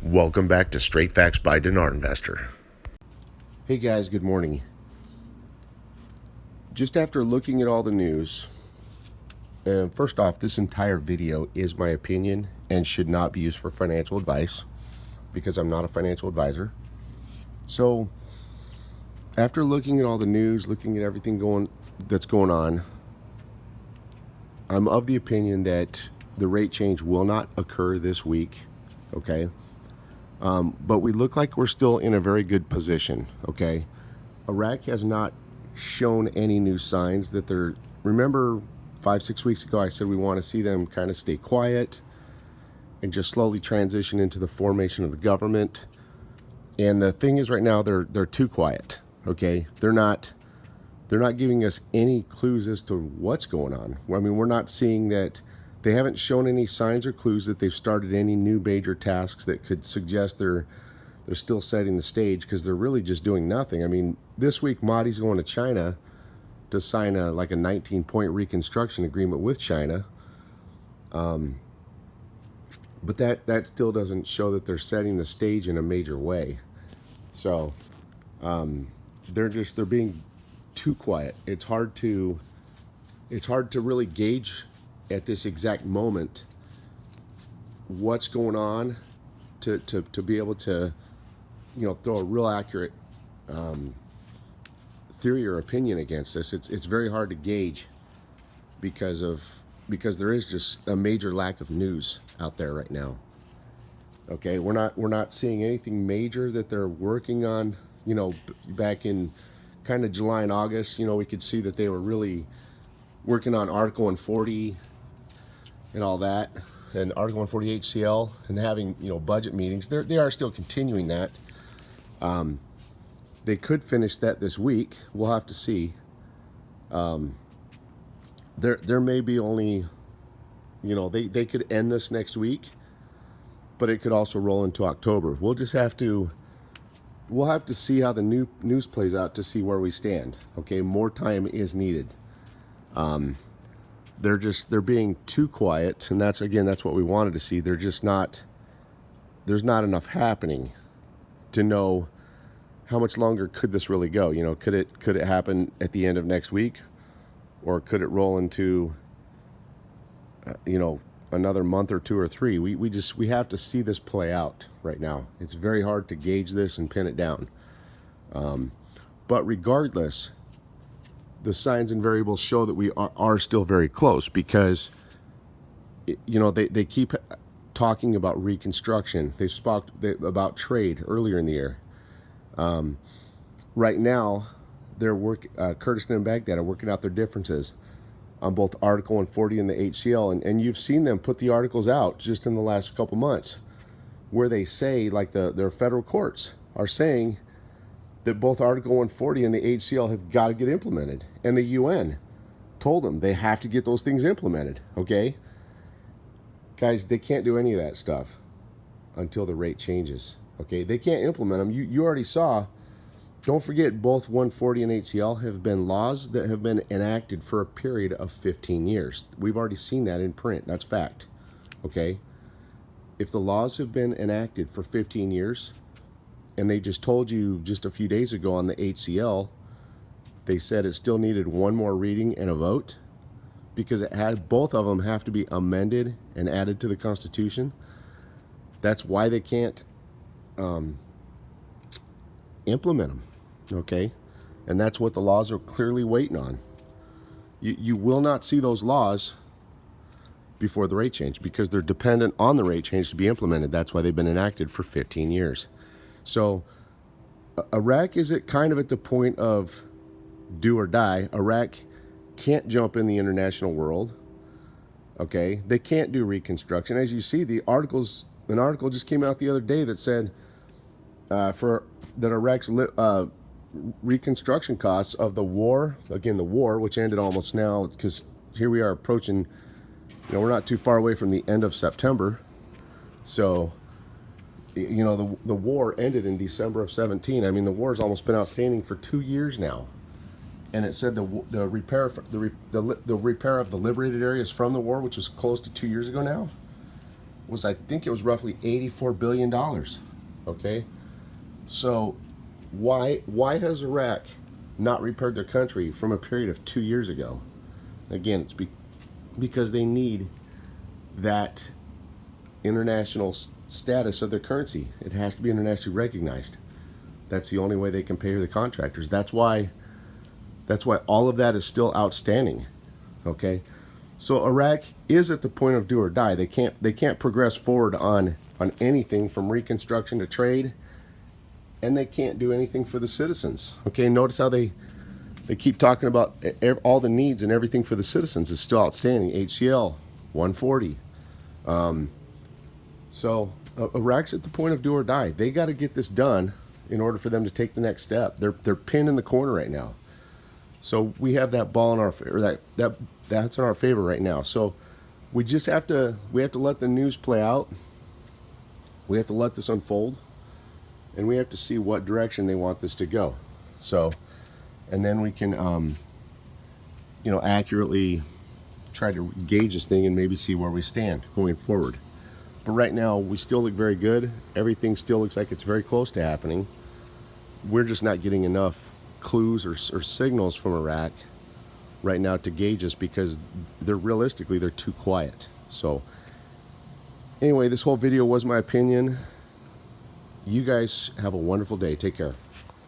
Welcome back to Straight Facts by Dinar Investor. Hey guys, good morning. Just after looking at all the news, first off, this entire video is my opinion and should not be used for financial advice because I'm not a financial advisor. So, after looking at all the news, looking at everything that's going on, I'm of the opinion that the rate change will not occur this week, okay? But we look like we're still in a very good position, okay? Iraq has not shown any new signs that they're... Remember 5-6 weeks ago I said we want to see them kind of stay quiet and just slowly transition into the formation of the government. And the thing is, right now they're too quiet, okay? They're not giving us any clues as to what's going on. I mean, we're not seeing that. They haven't shown any signs or clues that they've started any new major tasks that could suggest they're still setting the stage, because they're really just doing nothing. I mean, this week Mahdi's going to China to sign a 19-point reconstruction agreement with China. But that still doesn't show that they're setting the stage in a major way. So they're being too quiet. It's hard to really gauge at this exact moment what's going on to be able to, throw a real accurate theory or opinion against this. It's very hard to gauge because there is just a major lack of news out there right now. Okay, we're not seeing anything major that they're working on. Back in kind of July and August, we could see that they were really working on Article 140 and all that, and Article 140 HCL, and having budget meetings. They are still continuing that. They could finish that this week. We'll have to see. There may be only, they could end this next week, but it could also roll into October. We'll have to see how the news plays out to see where we stand. Okay, more time is needed. They're being too quiet, and that's what we wanted to see. There's not enough happening to know how much longer could this really go. Could it happen at the end of next week, or could it roll into another month or two or three? We have to see this play out right now. It's very hard to gauge this and pin it down. But regardless, the signs and variables show that we are still very close, because they keep talking about reconstruction. They spoke about trade earlier in the year. Right now, Kurdistan and Baghdad are working out their differences on both Article 140 and the HCL, and you've seen them put the articles out just in the last couple months, where they say, their federal courts are saying that both Article 140 and the HCL have got to get implemented, and the UN told them they have to get those things implemented. Okay, guys, they can't do any of that stuff until the rate changes. Okay, they can't implement them. You already saw. Don't forget, both 140 and HCL have been laws that have been enacted for a period of 15 years. We've already seen that in print. That's fact. Okay, if the laws have been enacted for 15 years, and they just told you just a few days ago on the HCL, they said it still needed one more reading and a vote, because both of them have to be amended and added to the Constitution. That's why they can't implement them. Okay, and that's what the laws are clearly waiting on. You will not see those laws before the rate change, because they're dependent on the rate change to be implemented. That's why they've been enacted for 15 years. So Iraq is kind of at the point of do or die. Iraq can't jump in the international world. Okay, they can't do reconstruction. As you see, an article just came out the other day that said that Iraq's reconstruction costs of the war, which ended almost now, because here we are approaching, we're not too far away from the end of September. So the war ended in December of 17. I mean, the war's almost been outstanding for 2 years now. And it said the repair of the liberated areas from the war, which was close to 2 years ago now, was, I think it was roughly $84 billion. Okay, so why has Iraq not repaired their country from a period of 2 years ago? Again, it's because they need that international status of their currency. It has to be internationally recognized. That's the only way they can pay the contractors. That's why all of that is still outstanding. Okay, so Iraq is at the point of do or die. They can't progress forward on anything from reconstruction to trade, and they can't do anything for the citizens. Okay, notice how they keep talking about all the needs, and everything for the citizens is still outstanding. HCL 140. So Iraq's at the point of do or die. They got to get this done in order for them to take the next step. They're pinned in the corner right now. So we have that ball in our favor. That's in our favor right now. So we just have to let the news play out. We have to let this unfold, and we have to see what direction they want this to go. So, and then we can accurately try to gauge this thing and maybe see where we stand going forward. But right now we still look very good. Everything still looks like it's very close to happening. We're just not getting enough clues or signals from Iraq right now to gauge us, because they're too quiet. So anyway, this whole video was my opinion. You guys have a wonderful day. Take care.